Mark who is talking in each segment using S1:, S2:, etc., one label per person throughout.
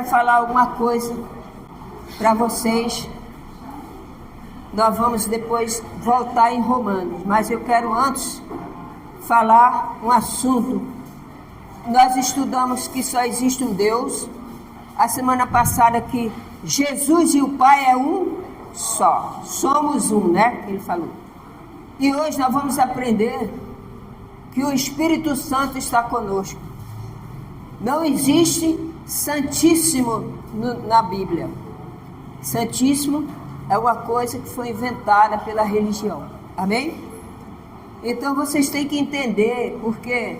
S1: falar alguma coisa para vocês. Nós vamos depois voltar em Romanos, mas eu quero antes falar um assunto. Nós estudamos que só existe um Deus. A semana passada que Jesus e o Pai é um só. Somos um, né? Ele falou. E hoje nós vamos aprender que o Espírito Santo está conosco. Não existe Santíssimo na Bíblia. Santíssimo é uma coisa que foi inventada pela religião. Amém? Então vocês têm que entender, porque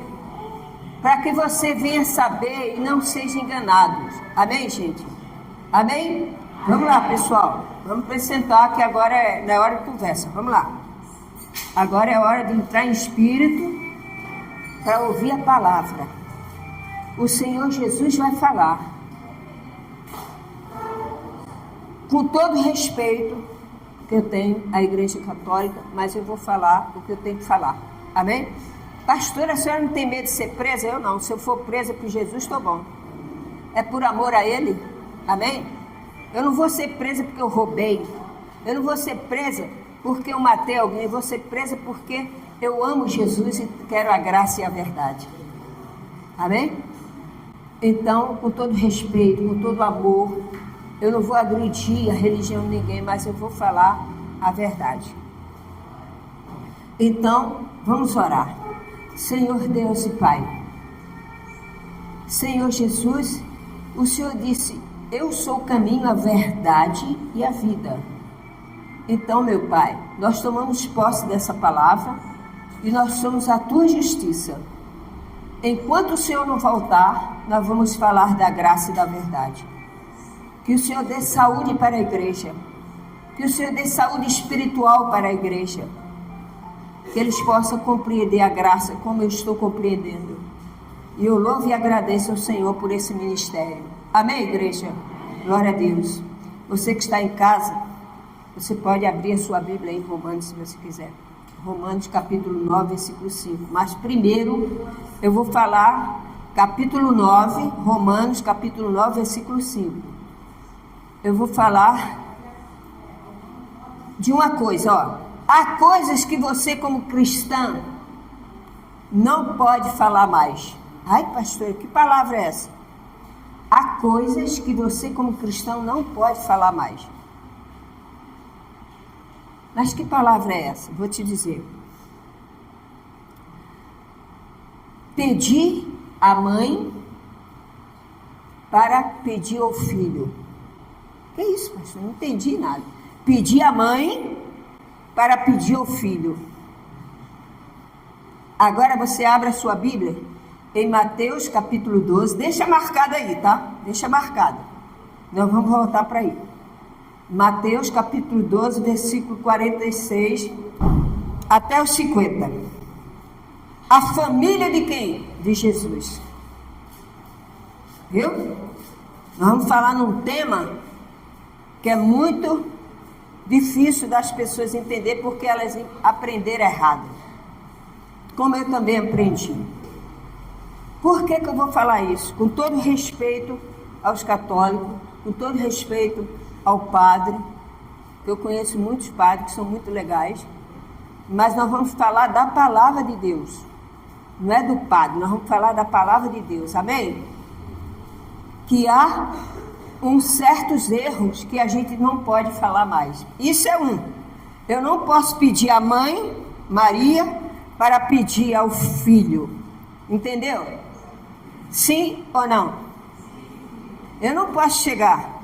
S1: para que você venha saber e não seja enganado. Amém, gente? Amém? Vamos lá, pessoal. Vamos apresentar que agora não é hora de conversa. Vamos lá. Agora é hora de entrar em espírito para ouvir a palavra. O Senhor Jesus vai falar. Com todo respeito que eu tenho à Igreja Católica, mas eu vou falar o que eu tenho que falar. Amém? Pastora, a senhora não tem medo de ser presa? Eu não. Se eu for presa por Jesus, estou bom. É por amor a Ele. Amém? Eu não vou ser presa porque eu roubei. Eu não vou ser presa porque eu matei alguém. Eu vou ser presa porque eu amo Jesus e quero a graça e a verdade. Amém? Então, com todo respeito, com todo amor, eu não vou agredir a religião de ninguém, mas eu vou falar a verdade. Então, vamos orar. Senhor Deus e Pai, Senhor Jesus, o Senhor disse, eu sou o caminho, a verdade e a vida. Então, meu Pai, nós tomamos posse dessa palavra e nós somos a Tua justiça. Enquanto o Senhor não voltar, nós vamos falar da graça e da verdade. Que o Senhor dê saúde para a igreja. Que o Senhor dê saúde espiritual para a igreja. Que eles possam compreender a graça como eu estou compreendendo. E eu louvo e agradeço ao Senhor por esse ministério. Amém, igreja? Glória a Deus. Você que está em casa, você pode abrir a sua Bíblia em Romanos, se você quiser. Romanos capítulo 9, versículo 5. Mas primeiro eu vou falar capítulo 9, Romanos capítulo 9, versículo 5. Eu vou falar de uma coisa, ó. Há coisas que você como cristã não pode falar mais. Ai, pastor, que palavra é essa? Há coisas que você como cristão não pode falar mais. Mas que palavra é essa? Vou te dizer. Pedir à mãe para pedir ao filho. Que isso, pastor? Não entendi nada. Pedir à mãe para pedir ao filho. Agora você abre a sua Bíblia em Mateus capítulo 12. Deixa marcado aí, tá? Deixa marcado. Nós vamos voltar para aí. Mateus capítulo 12, versículo 46 até os 50. A família de quem? De Jesus. Viu? Nós vamos falar num tema que é muito difícil das pessoas entender porque elas aprenderam errado. Como eu também aprendi. Por que eu vou falar isso? Com todo respeito aos católicos, com todo respeito ao padre, que eu conheço muitos padres que são muito legais, mas nós vamos falar da palavra de Deus, não é do padre, nós vamos falar da palavra de Deus, amém? Que há uns certos erros que a gente não pode falar mais. Isso é um. Eu não posso pedir à mãe, Maria, para pedir ao filho, entendeu? Sim ou não? Eu não posso chegar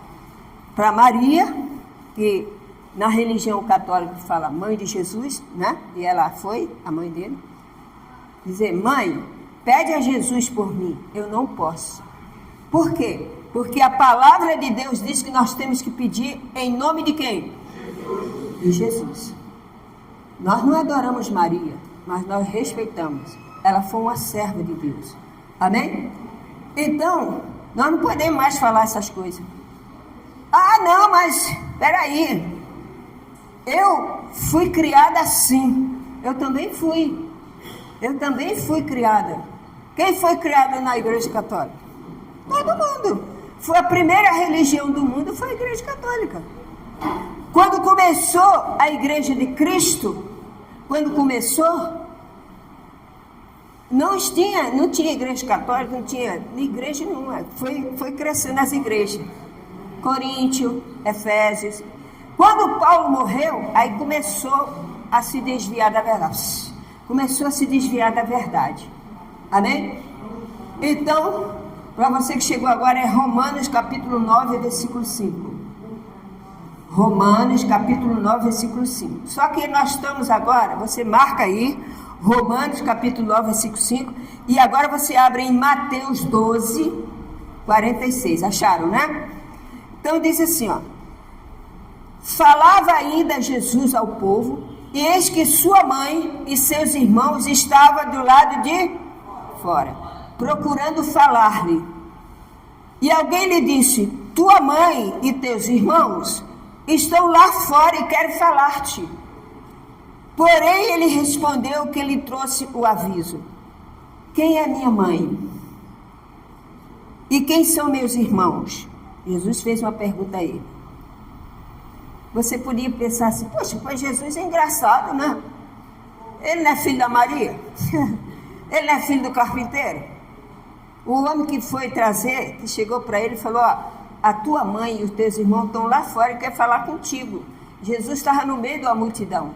S1: para Maria, que na religião católica fala mãe de Jesus, né? E ela foi a mãe dele. Dizer, mãe, pede a Jesus por mim. Eu não posso. Por quê? Porque a palavra de Deus diz que nós temos que pedir em nome de quem? Jesus. De Jesus. Nós não adoramos Maria, mas nós respeitamos. Ela foi uma serva de Deus. Amém? Então, nós não podemos mais falar essas coisas. Ah, não, mas peraí, eu fui criada assim. Eu também fui criada. Quem foi criado na Igreja Católica? Todo mundo. Foi a primeira religião do mundo, foi a Igreja Católica. Quando começou a Igreja de Cristo, não tinha Igreja Católica, não tinha igreja nenhuma. Foi crescendo as igrejas. Coríntio, Efésios. Quando Paulo morreu, aí começou a se desviar da verdade. Amém? Então, para você que chegou agora, é Romanos capítulo 9, versículo 5. Romanos capítulo 9, versículo 5. Só que nós estamos agora, você marca aí, Romanos capítulo 9, versículo 5. E agora você abre em Mateus 12, 46. Acharam, né? Então diz assim, ó. Falava ainda Jesus ao povo, e eis que sua mãe e seus irmãos estavam do lado de fora, procurando falar-lhe. E alguém lhe disse, tua mãe e teus irmãos estão lá fora e querem falar-te. Porém, ele respondeu que lhe trouxe o aviso. Quem é minha mãe? E quem são meus irmãos? Jesus fez uma pergunta a ele. Você podia pensar assim, poxa, pois Jesus é engraçado, né? Ele não é filho da Maria? Ele não é filho do carpinteiro? O homem que foi trazer, que chegou para ele e falou, ó, a tua mãe e os teus irmãos estão lá fora e querem falar contigo. Jesus estava no meio da multidão.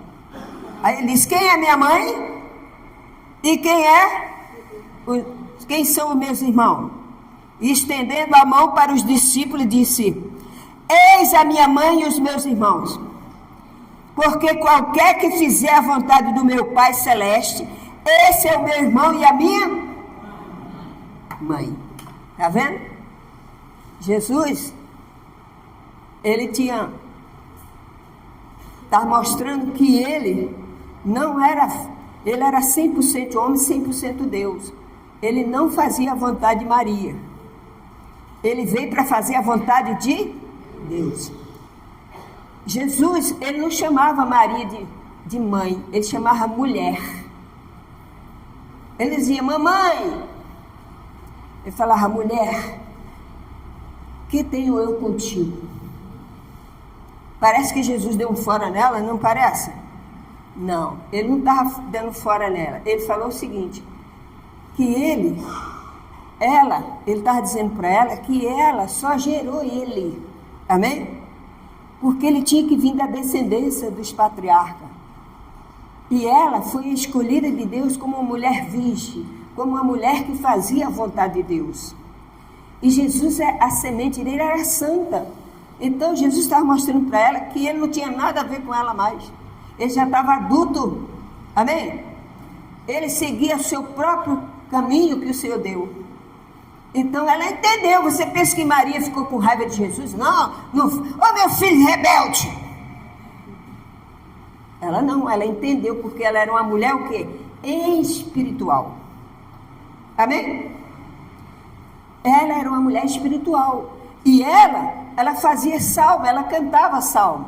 S1: Aí ele disse, quem é minha mãe? E quem são os meus irmãos? E estendendo a mão para os discípulos, disse, eis a minha mãe e os meus irmãos. Porque qualquer que fizer a vontade do meu Pai Celeste, esse é o meu irmão e a minha mãe. Está vendo? Jesus, ele está mostrando que ele era 100% homem, 100% Deus. Ele não fazia a vontade de Maria. Ele veio para fazer a vontade de Deus. Jesus, ele não chamava Maria de mãe, ele chamava mulher. Ele dizia, mamãe. Ele falava, mulher, que tenho eu contigo? Parece que Jesus deu um fora nela, não parece? Não, ele não estava dando fora nela. Ele falou o seguinte, que ele estava dizendo para ela que ela só gerou ele. Amém? Porque ele tinha que vir da descendência dos patriarcas. E ela foi escolhida de Deus como uma mulher virgem, como uma mulher que fazia a vontade de Deus. E Jesus, a semente dele era santa. Então Jesus estava mostrando para ela que ele não tinha nada a ver com ela mais. Ele já estava adulto. Amém? Ele seguia o seu próprio caminho que o Senhor deu. Então ela entendeu. Você pensa que Maria ficou com raiva de Jesus? Não. Ô meu filho rebelde. Ela não, ela entendeu, porque ela era uma mulher o quê? Espiritual. Amém? Ela era uma mulher espiritual. E ela fazia salmo, ela cantava salmo.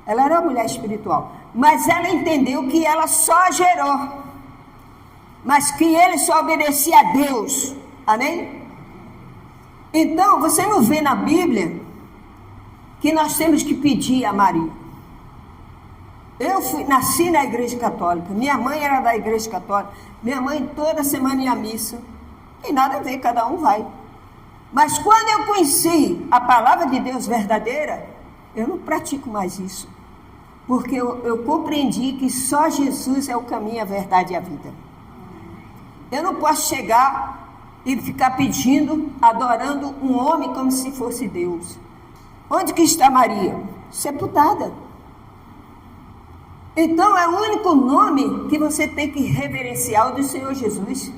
S1: Ela era uma mulher espiritual. Mas ela entendeu que ela só gerou. Mas que ele só obedecia a Deus. Amém? Então, você não vê na Bíblia que nós temos que pedir a Maria. Eu nasci na Igreja Católica. Minha mãe era da Igreja Católica. Minha mãe toda semana ia à missa. Não tem nada a ver, cada um vai. Mas quando eu conheci a palavra de Deus verdadeira, eu não pratico mais isso. Porque eu compreendi que só Jesus é o caminho, a verdade e a vida. Eu não posso chegar e ficar pedindo, adorando um homem como se fosse Deus. Onde que está Maria? Sepultada. Então é o único nome que você tem que reverenciar, o do Senhor Jesus.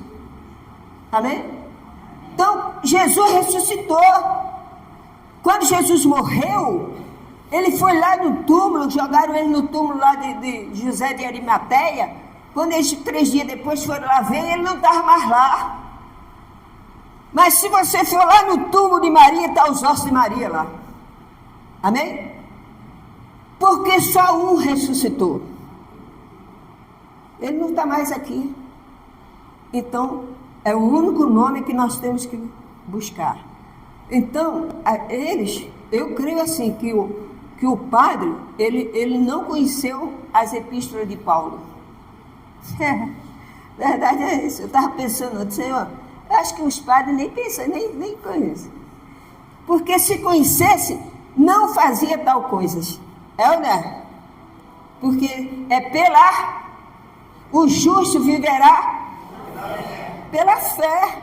S1: Amém? Então Jesus ressuscitou. Quando Jesus morreu, ele foi lá no túmulo, jogaram ele no túmulo lá de José de Arimateia. Quando eles 3 dias depois foram lá ver, ele não estava mais lá. Mas se você for lá no túmulo de Maria, está os ossos de Maria lá. Amém? Porque só um ressuscitou. Ele não está mais aqui. Então, é o único nome que nós temos que buscar. Então, eu creio assim, que o padre, ele não conheceu as epístolas de Paulo. Verdade é isso. Eu estava pensando, Senhor, eu acho que os padres nem pensam, nem conhecem. Porque se conhecesse, não fazia tal coisas. É ou não é? Porque o justo viverá pela fé.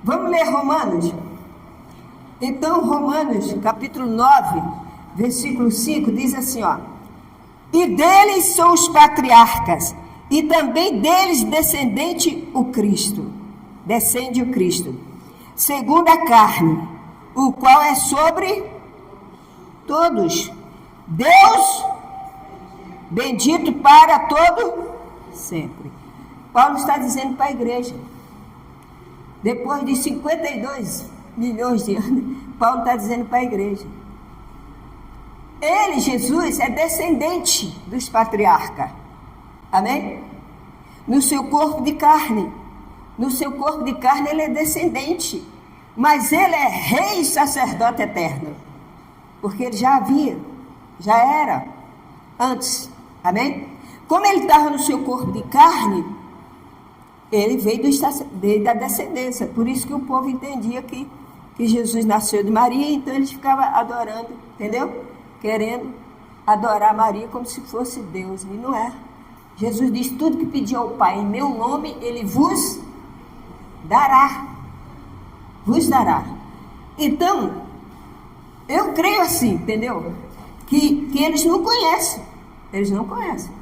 S1: Vamos ler Romanos? Então, Romanos, capítulo 9, versículo 5, diz assim, ó. E deles são os patriarcas, e também deles descende o Cristo, segundo a carne, o qual é sobre todos. Deus, bendito para todo sempre. Paulo está dizendo para a igreja, depois de 52 milhões de anos, Paulo está dizendo para a igreja, ele, Jesus, é descendente dos patriarcas. Amém? No seu corpo de carne. No seu corpo de carne ele é descendente. Mas ele é rei e sacerdote eterno. Porque ele já era antes. Amém? Como ele estava no seu corpo de carne, ele veio da descendência. Por isso que o povo entendia que Jesus nasceu de Maria, então eles ficavam adorando, entendeu? Querendo adorar Maria como se fosse Deus. E não é. Jesus diz, tudo que pedir ao Pai em meu nome, ele vos dará. Vos dará. Então, eu creio assim, entendeu? Que eles não conhecem. Eles não conhecem.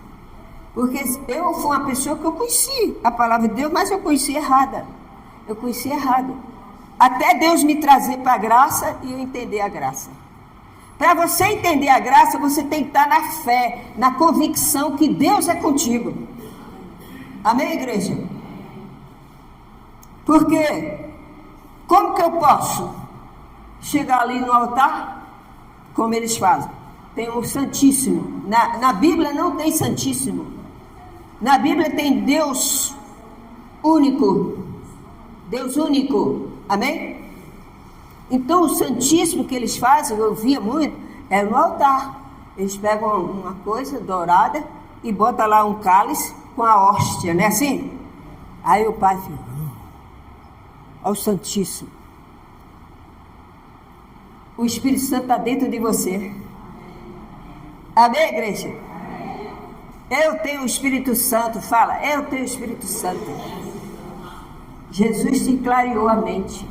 S1: Porque eu fui uma pessoa que eu conheci a palavra de Deus, mas eu conheci errada. Eu conheci errado. Até Deus me trazer para a graça e eu entender a graça. Para você entender a graça, você tem que estar na fé, na convicção que Deus é contigo. Amém, igreja? Porque, como que eu posso chegar ali no altar, como eles fazem? Tem o Santíssimo. Na Bíblia não tem Santíssimo. Na Bíblia tem Deus único. Deus único. Amém? Então, o Santíssimo que eles fazem, eu via muito, é no altar. Eles pegam uma coisa dourada e botam lá um cálice com a hóstia, não é assim? Aí o pai fica, ó o Santíssimo. O Espírito Santo está dentro de você. Amém, igreja? Eu tenho o Espírito Santo, fala, eu tenho o Espírito Santo. Jesus te clareou a mente.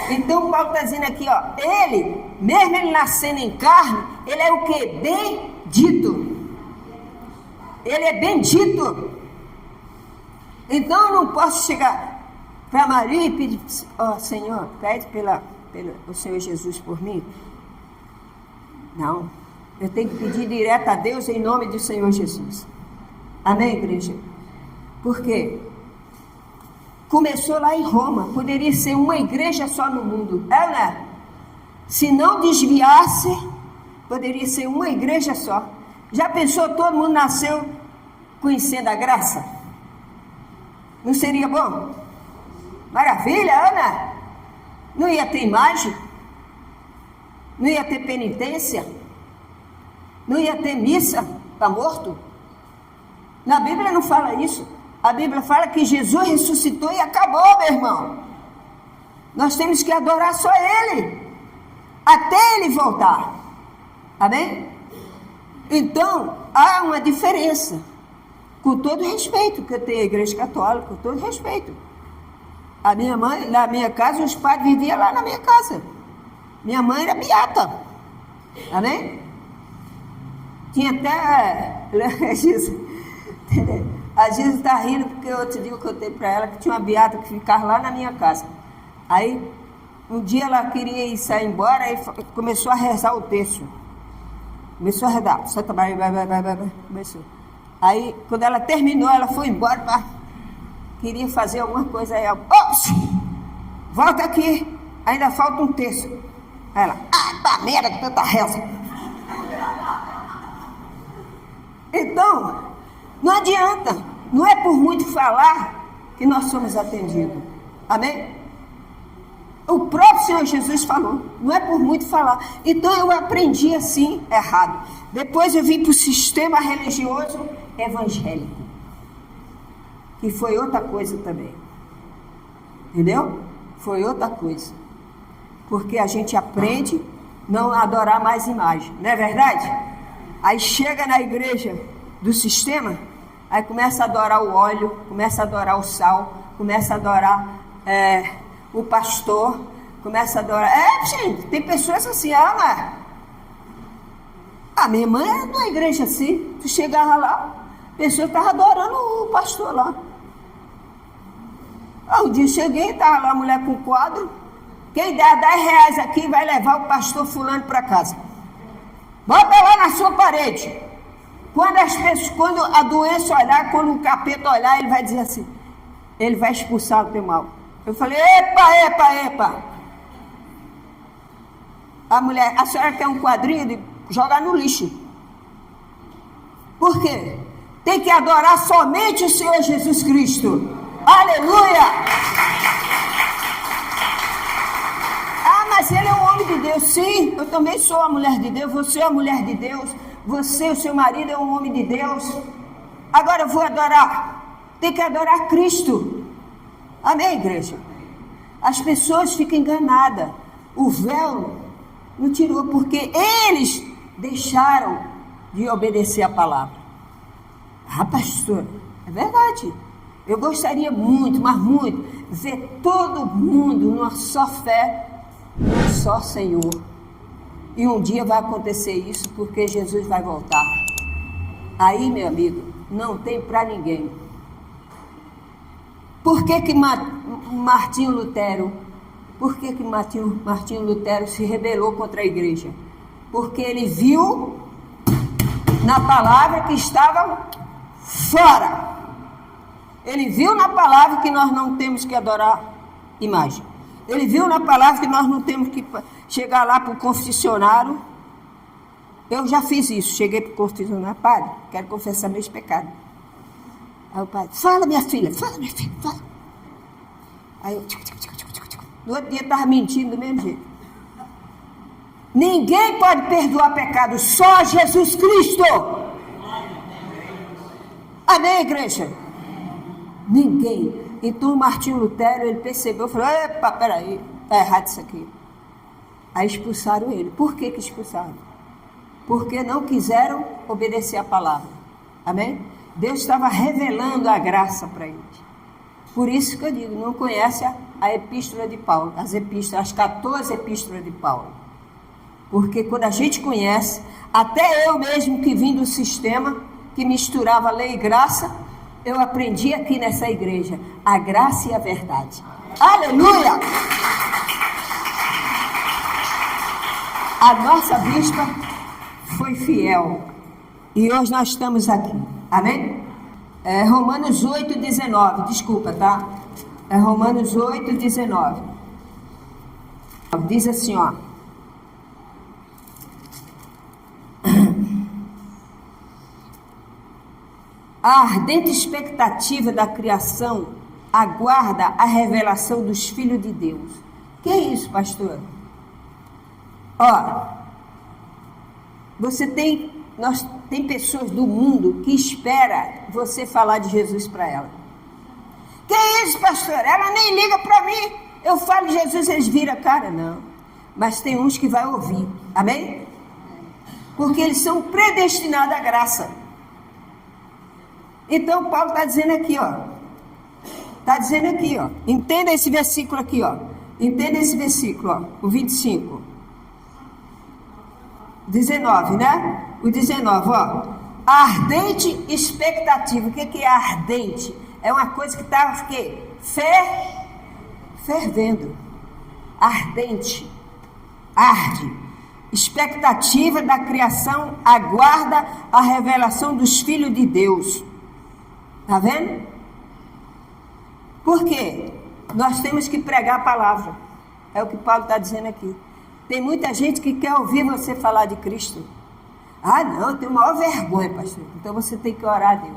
S1: Então Paulo está dizendo aqui, ó, ele, mesmo ele nascendo em carne, ele é o que? Bendito. Ele é bendito. Então eu não posso chegar para Maria e pedir, ó Senhor, pede pelo Senhor Jesus por mim. Não, eu tenho que pedir direto a Deus em nome do Senhor Jesus. Amém, igreja? Por quê? Começou lá em Roma, poderia ser uma igreja só no mundo, é ou não é? Se não desviasse, poderia ser uma igreja só. Já pensou, todo mundo nasceu conhecendo a graça? Não seria bom? Maravilha, Ana? Não ia ter imagem? Não ia ter penitência? Não ia ter missa para morto? Na Bíblia não fala isso. A Bíblia fala que Jesus ressuscitou e acabou, meu irmão. Nós temos que adorar só Ele, até Ele voltar. Amém? Então, há uma diferença. Com todo respeito, que eu tenho a igreja católica, com todo respeito. A minha mãe, na minha casa, os padres viviam lá na minha casa. Minha mãe era beata. Amém? Tinha até... A Jesus está rindo porque outro dia eu contei para ela que tinha uma beata que ficava lá na minha casa. Aí, um dia ela queria ir sair embora e começou a rezar o texto. Começou a rezar. Começou. Aí, quando ela terminou, ela foi embora. Queria fazer alguma coisa. Aí ela, volta aqui. Ainda falta um texto. Aí ela, tá merda, tanta reza. Então... não adianta, não é por muito falar que nós somos atendidos. Amém? O próprio Senhor Jesus falou, não é por muito falar. Então eu aprendi assim, errado. Depois eu vim para o sistema religioso evangélico, que foi outra coisa também. Entendeu? Foi outra coisa. Porque a gente aprende não a adorar mais imagem, não é verdade? Aí chega na igreja do sistema, aí começa a adorar o óleo, começa a adorar o sal, começa a adorar o pastor, começa a adorar. Gente, tem pessoas assim, mas a minha irmã era numa igreja assim, tu chegava lá, a pessoa estava adorando o pastor lá. Um dia eu cheguei, estava lá a mulher com quadro, quem der R$10 aqui vai levar o pastor fulano para casa. Bota lá na sua parede. Quando a doença olhar, quando o capeta olhar, ele vai dizer assim, ele vai expulsar o teu mal. Eu falei, epa. A mulher, a senhora quer um quadrinho de jogar no lixo. Por quê? Tem que adorar somente o Senhor Jesus Cristo. Aleluia! Mas ele é um homem de Deus. Sim, eu também sou a mulher de Deus. Você é a mulher de Deus. Você, o seu marido, é um homem de Deus. Agora eu vou adorar. Tem que adorar Cristo. Amém, igreja? As pessoas ficam enganadas. O véu não tirou, porque eles deixaram de obedecer a palavra. Pastor, é verdade. Eu gostaria muito, mas muito, ver todo mundo numa só fé, num só Senhor. E um dia vai acontecer isso, porque Jesus vai voltar. Aí, meu amigo, não tem para ninguém. Por que Martinho Lutero se rebelou contra a igreja? Porque ele viu na palavra que estava fora. Ele viu na palavra que nós não temos que adorar imagem. Ele viu na palavra que nós não temos que chegar lá para o confessionário. Eu já fiz isso. Cheguei para o confessionário, padre, quero confessar meus pecados. Aí o padre, fala minha filha, fala. Aí eu, no outro dia estava mentindo do mesmo jeito. Ninguém pode perdoar pecado, só Jesus Cristo. Amém, igreja? Ninguém. Então o Martinho Lutero, ele percebeu, falou, epa, peraí, está errado isso aqui. Aí expulsaram ele. Por que expulsaram? Porque não quiseram obedecer a palavra. Amém? Deus estava revelando a graça para eles. Por isso que eu digo, não conhece a epístola de Paulo, as 14 epístolas de Paulo. Porque quando a gente conhece, até eu mesmo que vim do sistema, que misturava lei e graça, eu aprendi aqui nessa igreja a graça e a verdade. Aleluia! A nossa bispa foi fiel. E hoje nós estamos aqui. Amém? Romanos 8:19. Desculpa, tá? Romanos 8:19. Diz assim, ó. A ardente expectativa da criação aguarda a revelação dos filhos de Deus. Que é isso, pastor? Ó, tem pessoas do mundo que esperam você falar de Jesus para ela. Que é isso, pastor? Ela nem liga para mim. Eu falo de Jesus, eles viram a cara. Não. Mas tem uns que vai ouvir. Amém? Porque eles são predestinados à graça. Então, Paulo está dizendo aqui, ó. Está dizendo aqui, ó. Entenda esse versículo aqui, ó. Entenda esse versículo, ó. O 25. 19, né? O 19, ó. Ardente expectativa. O que é ardente? É uma coisa que está, fervendo. Ardente. Arde. Expectativa da criação aguarda a revelação dos filhos de Deus. Está vendo? Por quê? Nós temos que pregar a palavra. É o que Paulo está dizendo aqui. Tem muita gente que quer ouvir você falar de Cristo. Não, eu tenho maior vergonha, pastor. Então você tem que orar a Deus.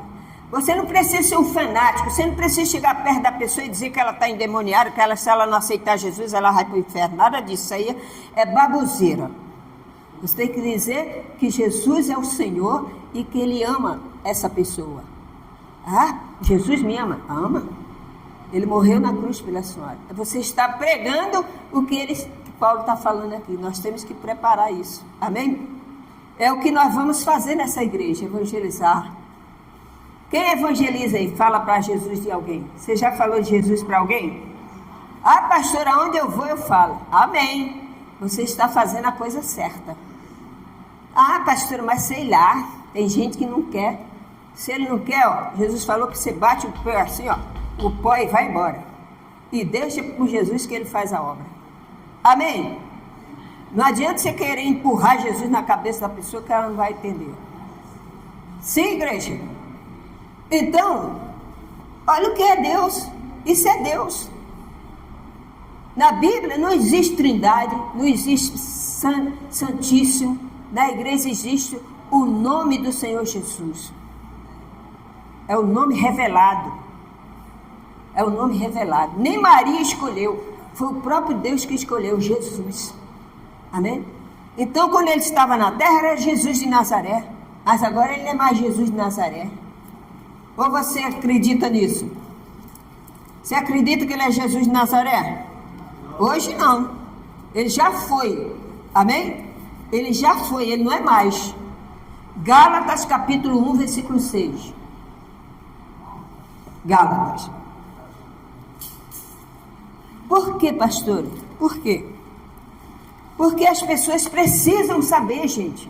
S1: Você não precisa ser um fanático, você não precisa chegar perto da pessoa e dizer que ela está endemoniada, que ela, se ela não aceitar Jesus, ela vai para o inferno. Nada disso, isso aí é baboseira. Você tem que dizer que Jesus é o Senhor e que Ele ama essa pessoa. Ah, Jesus me ama? Ama. Ele morreu na cruz pela senhora. Você está pregando o que Paulo está falando aqui. Nós temos que preparar isso. Amém? É o que nós vamos fazer nessa igreja, evangelizar. Quem evangeliza aí? Fala para Jesus de alguém. Você já falou de Jesus para alguém? Ah, pastor, aonde eu vou eu falo. Amém. Você está fazendo a coisa certa. Ah, pastor, mas sei lá. Tem gente que não quer. Se ele não quer, ó, Jesus falou que você bate o pé assim, ó, o pó e vai embora. E deixa com Jesus que ele faz a obra. Amém? Não adianta você querer empurrar Jesus na cabeça da pessoa que ela não vai entender. Sim, igreja? Então, olha o que é Deus. Isso é Deus. Na Bíblia não existe trindade, não existe santíssimo. Na igreja existe o nome do Senhor Jesus. É o nome revelado. É o nome revelado. Nem Maria escolheu. Foi o próprio Deus que escolheu Jesus. Amém? Então, quando ele estava na terra, era Jesus de Nazaré. Mas agora ele não é mais Jesus de Nazaré. Ou você acredita nisso? Você acredita que ele é Jesus de Nazaré? Hoje não. Ele já foi. Amém? Ele já foi, ele não é mais. Gálatas capítulo 1, versículo 6. Gálatas. Por que, pastor? Por quê? Porque as pessoas precisam saber, gente.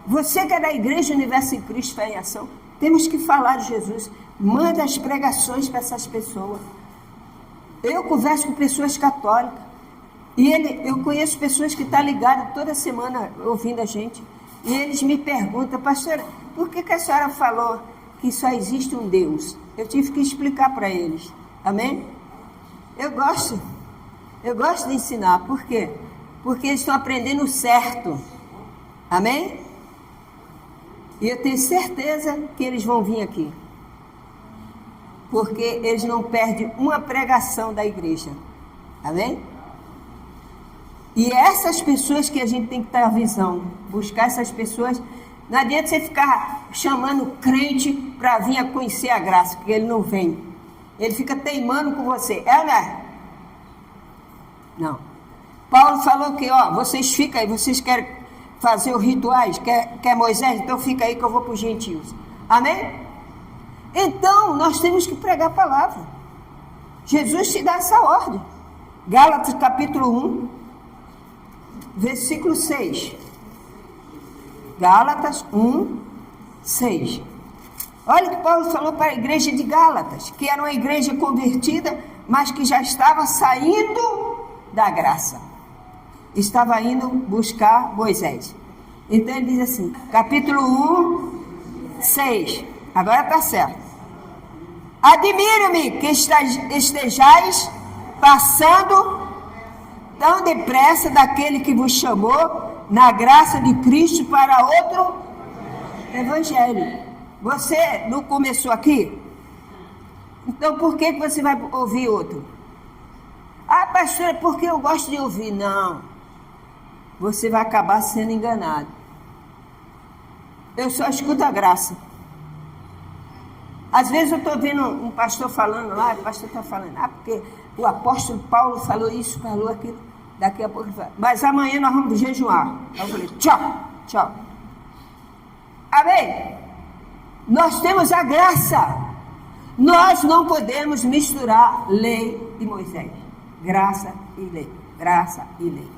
S1: Você que é da Igreja Universo em Cristo Fé em Ação, temos que falar de Jesus. Manda as pregações para essas pessoas. Eu converso com pessoas católicas. E eu conheço pessoas que estão ligadas toda semana ouvindo a gente. E eles me perguntam, pastora, por que a senhora falou que só existe um Deus? Eu tive que explicar para eles. Amém? Eu gosto de ensinar. Por quê? Porque eles estão aprendendo certo. Amém? E eu tenho certeza que eles vão vir aqui. Porque eles não perdem uma pregação da igreja. Amém? E é essas pessoas que a gente tem que ter a visão. Buscar essas pessoas. Não adianta você ficar chamando crente para vir a conhecer a graça, porque ele não vem. Ele fica teimando com você. É ou não é? Não. Paulo falou que, ó, vocês ficam aí, vocês querem fazer os rituais, quer Moisés? Então fica aí que eu vou para os gentios. Amém? Então, nós temos que pregar a palavra. Jesus te dá essa ordem. Gálatas capítulo 1, versículo 6. Gálatas 1, 6. Olha o que Paulo falou para a igreja de Gálatas, que era uma igreja convertida, mas que já estava saindo da graça. Estava indo buscar Moisés. Então ele diz assim, capítulo 1, 6. Agora está certo. Admiro-me que estejais passando tão depressa daquele que vos chamou na graça de Cristo para outro evangelho. Você não começou aqui? Então por que você vai ouvir outro? Ah, pastor, é porque eu gosto de ouvir. Não. Você vai acabar sendo enganado. Eu só escuto a graça. Às vezes eu estou vendo um pastor falando lá, o pastor está falando, porque o apóstolo Paulo falou isso, falou aquilo, daqui a pouco ele fala, mas amanhã nós vamos jejuar. Aí eu falei, tchau, tchau. Amém? Nós temos a graça. Nós não podemos misturar lei e Moisés. Graça e lei. Graça e lei.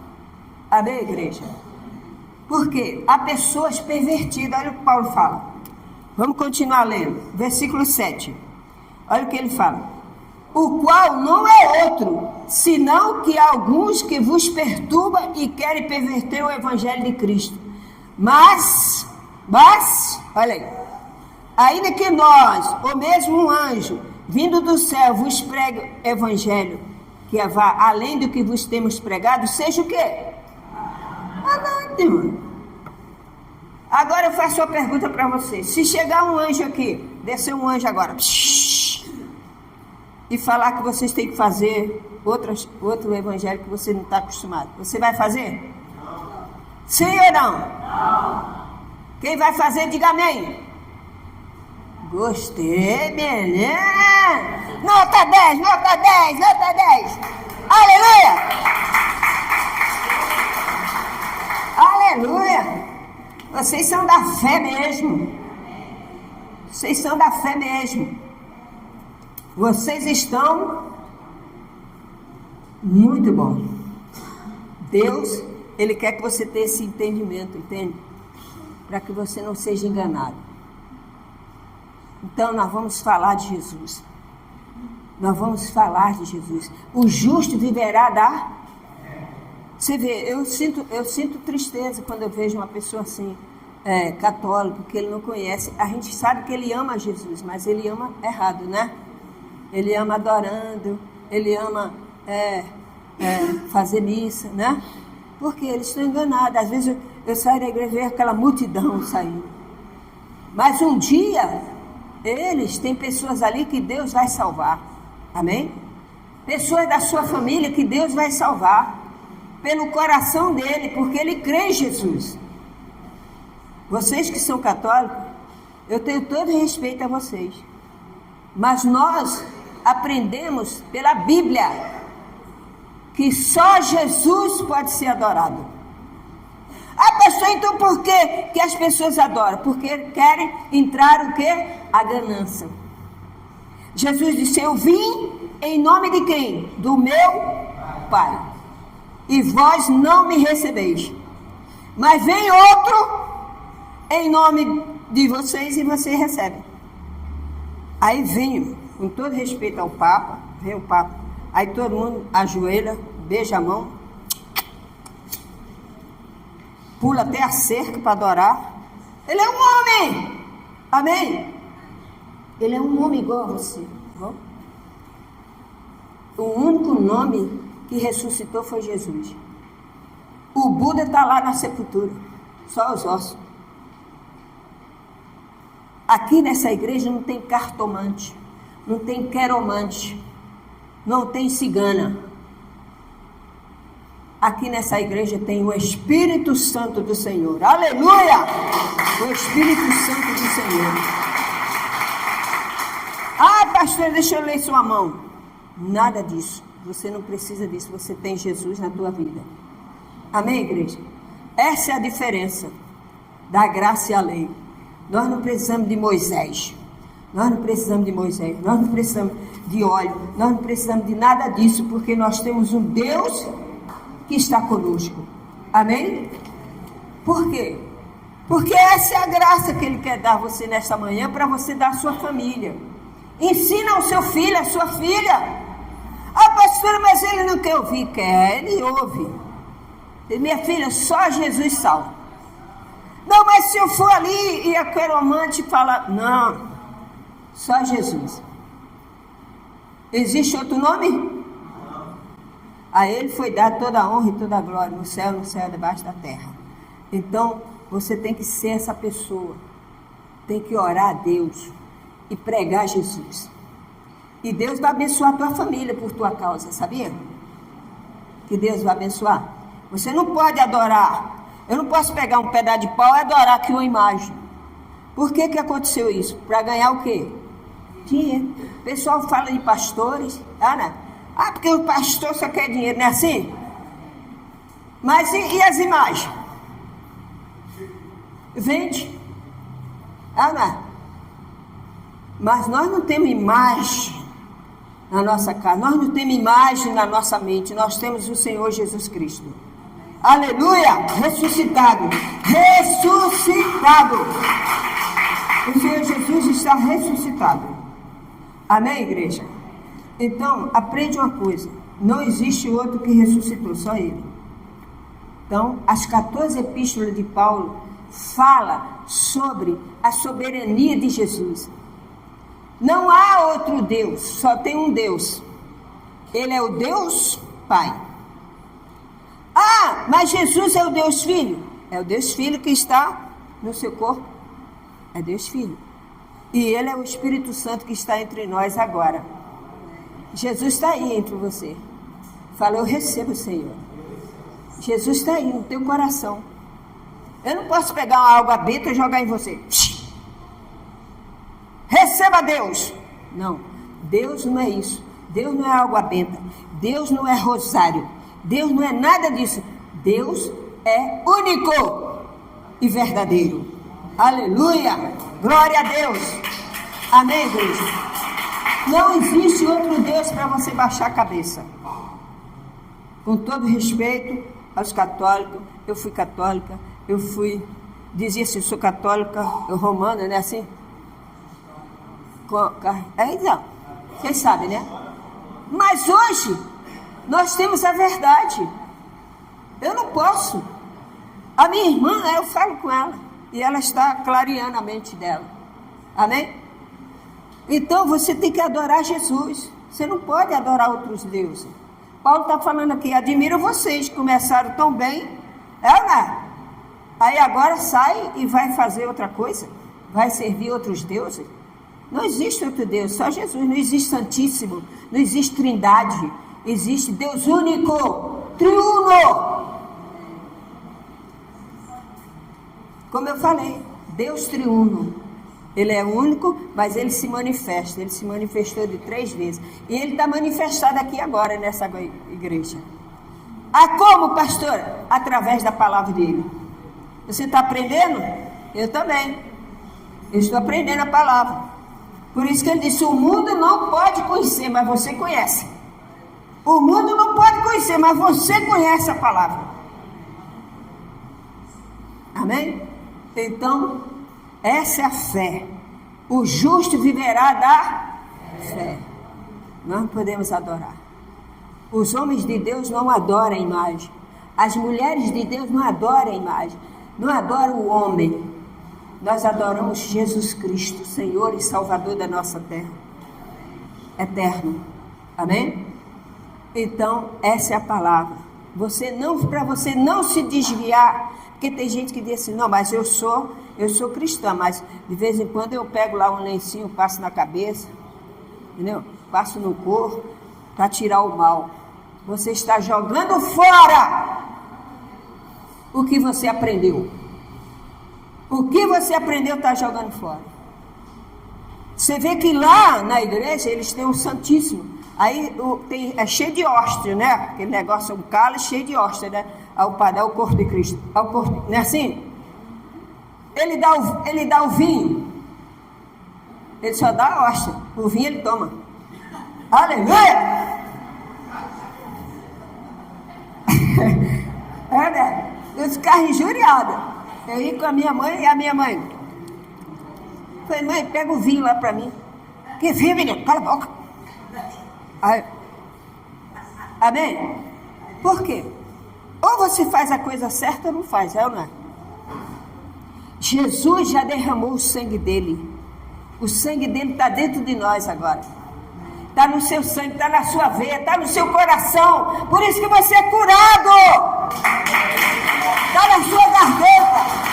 S1: Amém, igreja? Porque há pessoas pervertidas. Olha o que Paulo fala. Vamos continuar lendo. Versículo 7. Olha o que ele fala. O qual não é outro, senão que há alguns que vos perturbam e querem perverter o evangelho de Cristo. Mas, olha aí. Ainda que nós, ou mesmo um anjo, vindo do céu, vos pregue o evangelho, que vá além do que vos temos pregado, seja o quê? Anátema. Agora eu faço uma pergunta para você. Se chegar um anjo aqui, descer um anjo agora, e falar que vocês têm que fazer outro evangelho que você não está acostumado, você vai fazer? Não. Sim ou não? Não. Quem vai fazer, diga amém. Gostei, menina. Nota 10, nota 10, nota 10. Aleluia! Aleluia! Vocês são da fé mesmo. Vocês são da fé mesmo. Vocês estão muito bom. Deus, Ele quer que você tenha esse entendimento, entende? Para que você não seja enganado. Então nós vamos falar de Jesus. Nós vamos falar de Jesus. O justo viverá da... Você vê, eu sinto tristeza quando eu vejo uma pessoa assim, católica, que ele não conhece. A gente sabe que ele ama Jesus, mas ele ama errado, né? Ele ama adorando, ele ama fazer missa, né? Porque eles estão enganados. Às vezes eu saio da igreja e vejo aquela multidão saindo. Mas um dia, tem pessoas ali que Deus vai salvar. Amém? Pessoas da sua família que Deus vai salvar. Pelo coração dele, porque ele crê em Jesus. Vocês que são católicos, eu tenho todo respeito a vocês. Mas nós aprendemos pela Bíblia que só Jesus pode ser adorado. Pastor, então por que as pessoas adoram? Porque querem entrar o quê? A ganância. Jesus disse, eu vim em nome de quem? Do meu Pai. E vós não me recebeis. Mas vem outro em nome de vocês e vocês recebem. Aí vem, com todo respeito ao Papa, vem o Papa. Aí todo mundo ajoelha, beija a mão, pula até a cerca para adorar. Ele é um homem. Amém? Ele é um homem igual a você. O único nome que ressuscitou foi Jesus. O Buda está lá na sepultura, só os ossos. Aqui nessa igreja não tem cartomante, não tem queromante, não tem cigana. Aqui nessa igreja tem o Espírito Santo do Senhor. Aleluia! O Espírito Santo do Senhor. Pastor, deixa eu ler sua mão. Nada disso. Você não precisa disso, você tem Jesus na tua vida. Amém, igreja? Essa é a diferença da graça e a lei. Nós não precisamos de Moisés. Nós não precisamos de Moisés. Nós não precisamos de óleo. Nós não precisamos de nada disso, porque nós temos um Deus que está conosco. Amém? Por quê? Porque essa é a graça que Ele quer dar a você nesta manhã, para você dar à sua família. Ensina ao seu filho, à sua filha. Pastor, mas ele não quer ouvir. Quer, ele ouve. E minha filha, só Jesus salva. Não, mas se eu for ali e a queromante falar, não, só Jesus. Existe outro nome? Não. A ele foi dada toda a honra e toda a glória, no céu, debaixo da terra. Então, você tem que ser essa pessoa. Tem que orar a Deus e pregar Jesus. E Deus vai abençoar a tua família por tua causa, sabia? Que Deus vai abençoar. Você não pode adorar. Eu não posso pegar um pedaço de pau e adorar aqui uma imagem. Por que aconteceu isso? Para ganhar o quê? Dinheiro. O pessoal fala de pastores. Né? Porque o pastor só quer dinheiro, não é assim? Mas e as imagens? Vende. Né? Mas nós não temos imagem na nossa casa, nós não temos imagem na nossa mente, nós temos o Senhor Jesus Cristo. Aleluia! Ressuscitado! Ressuscitado! O Senhor Jesus está ressuscitado. Amém, igreja? Então, aprende uma coisa, não existe outro que ressuscitou, só Ele. Então, as 14 epístolas de Paulo falam sobre a soberania de Jesus. Não há outro Deus, só tem um Deus. Ele é o Deus Pai. Mas Jesus é o Deus Filho. É o Deus Filho que está no seu corpo? É Deus Filho. E Ele é o Espírito Santo que está entre nós agora. Jesus está aí entre você. Fala, eu recebo, Senhor. Jesus está aí no teu coração. Eu não posso pegar uma água benta e jogar em você. Receba Deus. Não, Deus não é isso. Deus não é água benta. Deus não é rosário. Deus não é nada disso. Deus é único e verdadeiro. Aleluia! Glória a Deus! Amém, igreja? Não existe outro Deus para você baixar a cabeça. Com todo respeito aos católicos, eu fui católica, dizia assim, sou católica, eu romana, né, assim? Então, vocês sabem, né? Mas hoje, nós temos a verdade. Eu não posso. A minha irmã, eu falo com ela, e ela está clareando a mente dela. Amém? Então, você tem que adorar Jesus. Você não pode adorar outros deuses. Paulo está falando aqui, admiro vocês, começaram tão bem, né? Aí agora sai e vai fazer outra coisa, vai servir outros deuses. Não existe outro Deus, só Jesus. Não existe Santíssimo, não existe Trindade, existe Deus único, triuno. Como eu falei, Deus triuno. Ele é único, mas ele se manifesta. Ele se manifestou de 3 vezes. E ele está manifestado aqui agora, nessa igreja. Ah, como, pastora? Através da palavra dele. Você está aprendendo? Eu também. Eu estou aprendendo a palavra. Por isso que ele disse, o mundo não pode conhecer, mas você conhece. O mundo não pode conhecer, mas você conhece a palavra. Amém? Então, essa é a fé. O justo viverá da fé. Nós não podemos adorar. Os homens de Deus não adoram a imagem. As mulheres de Deus não adoram a imagem. Não adoram o homem. Nós adoramos Jesus Cristo, Senhor e Salvador da nossa terra. Eterno. Amém? Então, essa é a palavra. Para você não se desviar, porque tem gente que diz assim, não, mas eu sou cristã, mas de vez em quando eu pego lá um lencinho, passo na cabeça, entendeu? Passo no corpo, para tirar o mal. Você está jogando fora o que você aprendeu. O que você aprendeu está jogando fora. Você vê que lá na igreja eles têm um Santíssimo. Aí é cheio de hóstia, né? Aquele negócio, um cálice cheio de hóstia, né? Ao Padre, ao corpo de Cristo. Ao corpo, não é assim? Ele dá o vinho. Ele só dá a hóstia. O vinho ele toma. Aleluia! É, né? Eu ficava injuriada. Eu ia com a minha mãe e a minha mãe. Falei, mãe, pega o vinho lá para mim. Que vinho, menino? Cala a boca. Aí, amém? Por quê? Ou você faz a coisa certa ou não faz, é ou não é? Jesus já derramou o sangue dele. O sangue dele está dentro de nós agora. Está no seu sangue, está na sua veia, está no seu coração. Por isso que você é curado. Está na sua garganta.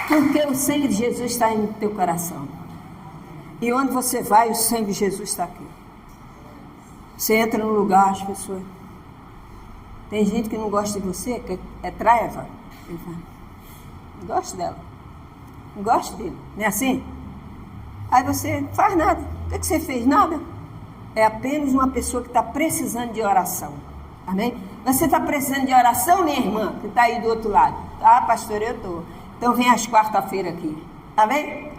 S1: Porque o sangue de Jesus está no teu coração. E onde você vai, o sangue de Jesus está aqui. Você entra num lugar, as pessoas... Tem gente que não gosta de você, que é traiva. Não gosto dela. Não gosto dele. Não é assim? Aí você não faz nada. O que você fez? Nada. É apenas uma pessoa que está precisando de oração. Amém? Você está precisando de oração, minha irmã, que está aí do outro lado? Ah, pastor, eu estou. Então vem às quarta-feira aqui. Amém?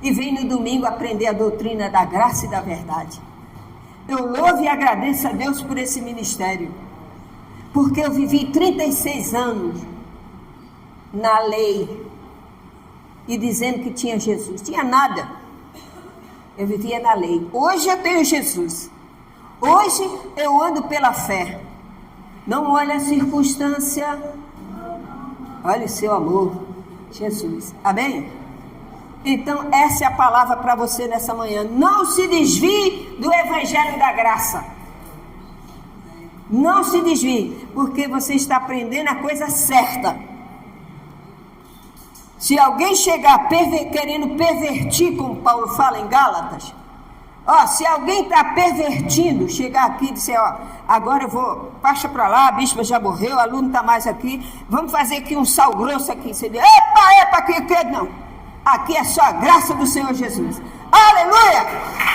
S1: E vem no domingo aprender a doutrina da graça e da verdade. Eu louvo e agradeço a Deus por esse ministério. Porque eu vivi 36 anos na lei e dizendo que tinha Jesus. Tinha nada. Eu vivia na lei. Hoje eu tenho Jesus. Hoje eu ando pela fé. Não olha a circunstância. Olha o seu amor. Jesus. Amém? Então essa é a palavra para você nessa manhã. Não se desvie do Evangelho da Graça. Não se desvie, porque você está aprendendo a coisa certa. Se alguém chegar querendo pervertir, como Paulo fala em Gálatas, ó, se alguém está pervertindo, chegar aqui e dizer, ó, agora eu vou, passa para lá, a bispa já morreu, o aluno está mais aqui, vamos fazer aqui um sal grosso aqui. Você diz, epa, que não. Aqui é só a graça do Senhor Jesus. Aleluia!